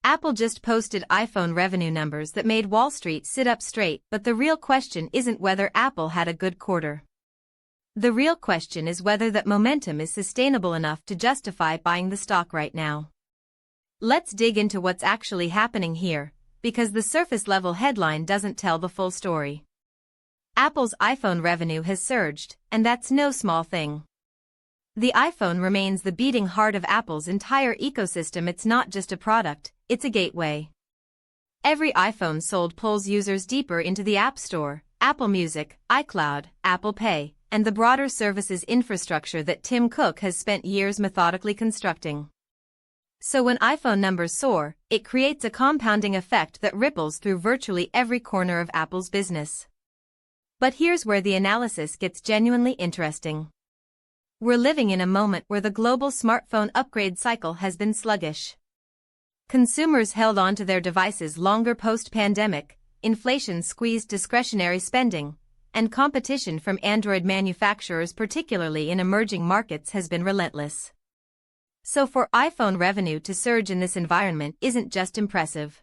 Apple just posted iPhone revenue numbers that made Wall Street sit up straight, but the real question isn't whether Apple had a good quarter. The real question is whether that momentum is sustainable enough to justify buying the stock right now. Let's dig into what's actually happening here, because the surface-level headline doesn't tell the full story. Apple's iPhone revenue has surged, and that's no small thing. The iPhone remains the beating heart of Apple's entire ecosystem. It's not just a product, it's a gateway. Every iPhone sold pulls users deeper into the App Store, Apple Music, iCloud, Apple Pay, and the broader services infrastructure that Tim Cook has spent years methodically constructing. So when iPhone numbers soar, it creates a compounding effect that ripples through virtually every corner of Apple's business. But here's where the analysis gets genuinely interesting. We're living in a moment where the global smartphone upgrade cycle has been sluggish. Consumers held on to their devices longer post-pandemic, inflation squeezed discretionary spending, and competition from Android manufacturers, particularly in emerging markets, has been relentless. So for iPhone revenue to surge in this environment isn't just impressive.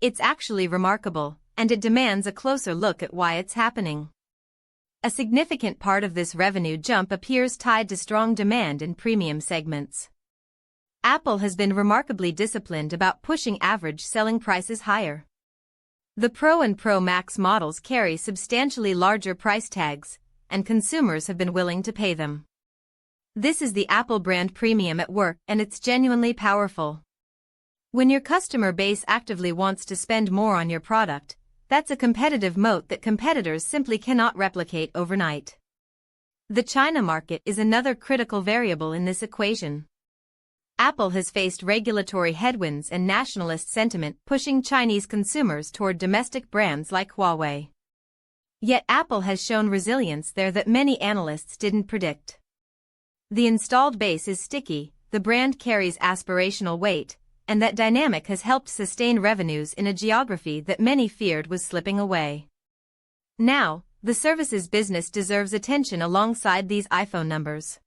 It's actually remarkable, and it demands a closer look at why it's happening. A significant part of this revenue jump appears tied to strong demand in premium segments. Apple has been remarkably disciplined about pushing average selling prices higher. The Pro and Pro Max models carry substantially larger price tags, and consumers have been willing to pay them. This is the Apple brand premium at work, and it's genuinely powerful. When your customer base actively wants to spend more on your product, that's a competitive moat that competitors simply cannot replicate overnight. The China market is another critical variable in this equation. Apple has faced regulatory headwinds and nationalist sentiment pushing Chinese consumers toward domestic brands like Huawei. Yet Apple has shown resilience there that many analysts didn't predict. The installed base is sticky, the brand carries aspirational weight, and that dynamic has helped sustain revenues in a geography that many feared was slipping away. Now, the services business deserves attention alongside these iPhone numbers.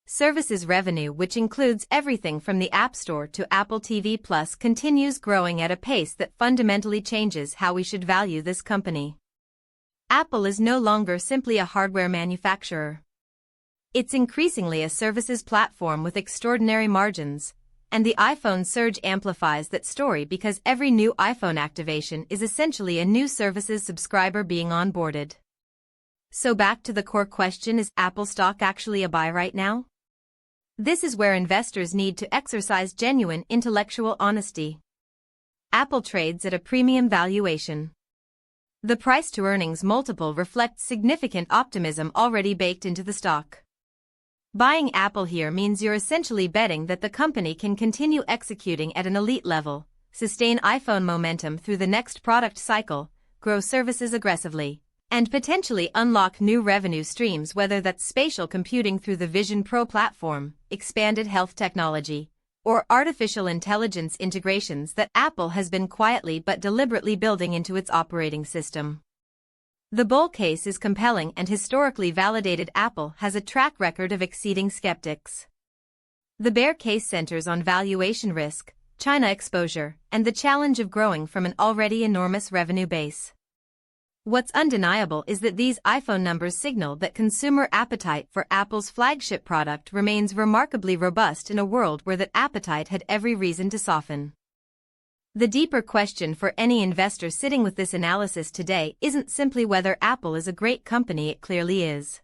Services revenue, which includes everything from the App Store to Apple TV Plus, continues growing at a pace that fundamentally changes how we should value this company. Apple is no longer simply a hardware manufacturer. It's increasingly a services platform with extraordinary margins, and the iPhone surge amplifies that story because every new iPhone activation is essentially a new services subscriber being onboarded. So back to the core question: is Apple stock actually a buy right now? This is where investors need to exercise genuine intellectual honesty. Apple trades at a premium valuation. The price-to-earnings multiple reflects significant optimism already baked into the stock. Buying Apple here means you're essentially betting that the company can continue executing at an elite level, sustain iPhone momentum through the next product cycle, grow services aggressively, and potentially unlock new revenue streams, whether that's spatial computing through the Vision Pro platform, expanded health technology, or artificial intelligence integrations that Apple has been quietly but deliberately building into its operating system. The bull case is compelling and historically validated. Apple has a track record of exceeding skeptics. The bear case centers on valuation risk, China exposure, and the challenge of growing from an already enormous revenue base. What's undeniable is that these iPhone numbers signal that consumer appetite for Apple's flagship product remains remarkably robust in a world where that appetite had every reason to soften. The deeper question for any investor sitting with this analysis today isn't simply whether Apple is a great company. It clearly is.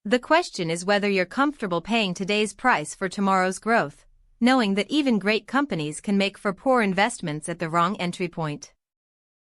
The question is whether you're comfortable paying today's price for tomorrow's growth, knowing that even great companies can make for poor investments at the wrong entry point.